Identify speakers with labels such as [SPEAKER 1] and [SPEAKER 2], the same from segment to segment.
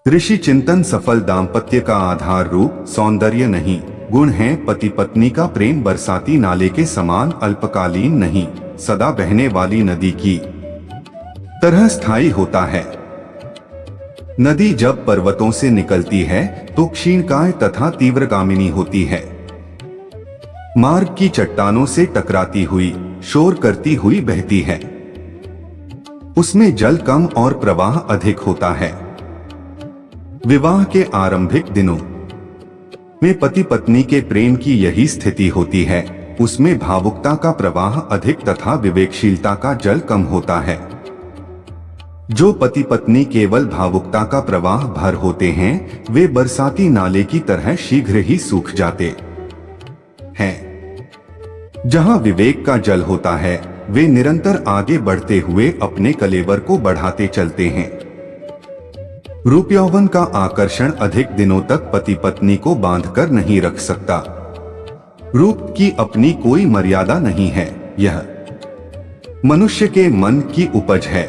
[SPEAKER 1] ऋषि चिंतन सफल दाम्पत्य का आधार रूप सौंदर्य नहीं, गुण है। पति पत्नी का प्रेम बरसाती नाले के समान अल्पकालीन नहीं, सदा बहने वाली नदी की तरह स्थायी होता है। नदी जब पर्वतों से निकलती है तो क्षीणकाय तथा तीव्रगामिनी होती है। मार्ग की चट्टानों से टकराती हुई, शोर करती हुई बहती है। उसमें जल कम और प्रवाह अधिक होता है। विवाह के आरंभिक दिनों में पति पत्नी के प्रेम की यही स्थिति होती है। उसमें भावुकता का प्रवाह अधिक तथा विवेकशीलता का जल कम होता है। जो पति पत्नी केवल भावुकता का प्रवाह भर होते हैं, वे बरसाती नाले की तरह शीघ्र ही सूख जाते हैं। जहां विवेक का जल होता है, वे निरंतर आगे बढ़ते हुए अपने कलेवर को बढ़ाते चलते हैं। रूप यौवन का आकर्षण अधिक दिनों तक पति पत्नी को बांधकर नहीं रख सकता। रूप की अपनी कोई मर्यादा नहीं है, यह मनुष्य के मन की उपज है।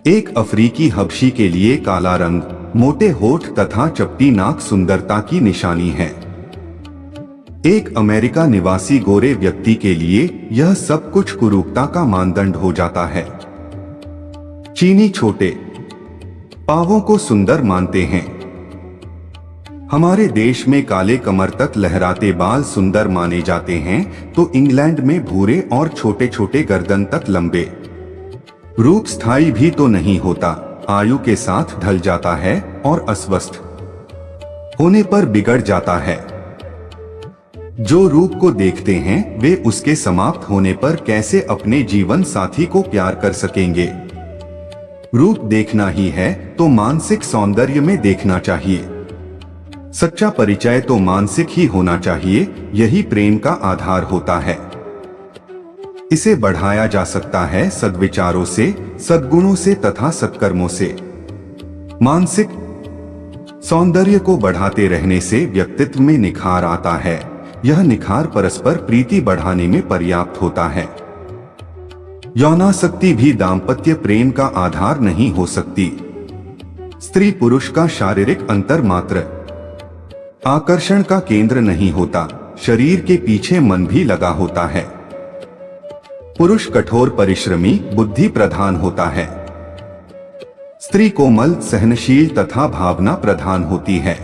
[SPEAKER 1] एक अफ्रीकी हबशी के लिए काला रंग, मोटे होठ तथा चपटी नाक सुंदरता की निशानी है। एक अमेरिका निवासी गोरे व्यक्ति के लिए यह सब कुछ कुरूपता का मानदंड हो जाता है। चीनी छोटे पांवों को सुंदर मानते हैं। हमारे देश में काले कमर तक लहराते बाल सुंदर माने जाते हैं, तो इंग्लैंड में भूरे और छोटे छोटे गर्दन तक लंबे रूप स्थायी भी तो नहीं होता, आयु के साथ ढल जाता है और अस्वस्थ होने पर बिगड़ जाता है। जो रूप को देखते हैं, वे उसके समाप्त होने पर कैसे अपने जीवन साथी को प्यार कर सकेंगे। रूप देखना ही है तो मानसिक सौंदर्य में देखना चाहिए। सच्चा परिचय तो मानसिक ही होना चाहिए, यही प्रेम का आधार होता है। इसे बढ़ाया जा सकता है सद्विचारों से, सद्गुणों से तथा सत्कर्मों से। मानसिक सौंदर्य को बढ़ाते रहने से व्यक्तित्व में निखार आता है। यह निखार परस्पर प्रीति बढ़ाने में पर्याप्त होता है। यौनासक्ति भी दाम्पत्य प्रेम का आधार नहीं हो सकती। स्त्री पुरुष का शारीरिक अंतर मात्र आकर्षण का केंद्र नहीं होता, शरीर के पीछे मन भी लगा होता है। पुरुष कठोर परिश्रमी, बुद्धि प्रधान होता है। स्त्री कोमल, सहनशील तथा भावना प्रधान होती है।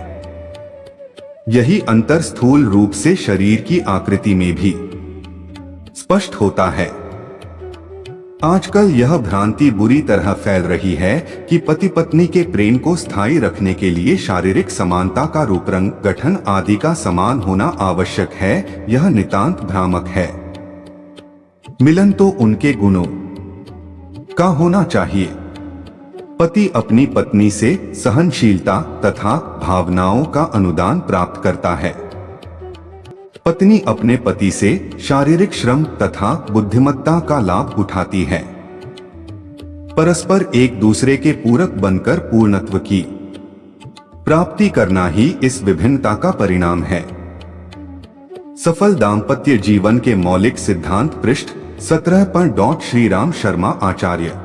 [SPEAKER 1] यही अंतर स्थूल रूप से शरीर की आकृति में भी स्पष्ट होता है। आजकल यह भ्रांति बुरी तरह फैल रही है कि पति पत्नी के प्रेम को स्थायी रखने के लिए शारीरिक समानता का रूप, रंग, गठन आदि का समान होना आवश्यक है। यह नितांत भ्रामक है। मिलन तो उनके गुणों का होना चाहिए। पति अपनी पत्नी से सहनशीलता तथा भावनाओं का अनुदान प्राप्त करता है। पत्नी अपने पति से शारीरिक श्रम तथा बुद्धिमत्ता का लाभ उठाती है। परस्पर एक दूसरे के पूरक बनकर पूर्णत्व की प्राप्ति करना ही इस विभिन्नता का परिणाम है। सफल दाम्पत्य जीवन के मौलिक सिद्धांत पृष्ठ 17 पर श्रीराम शर्मा आचार्य।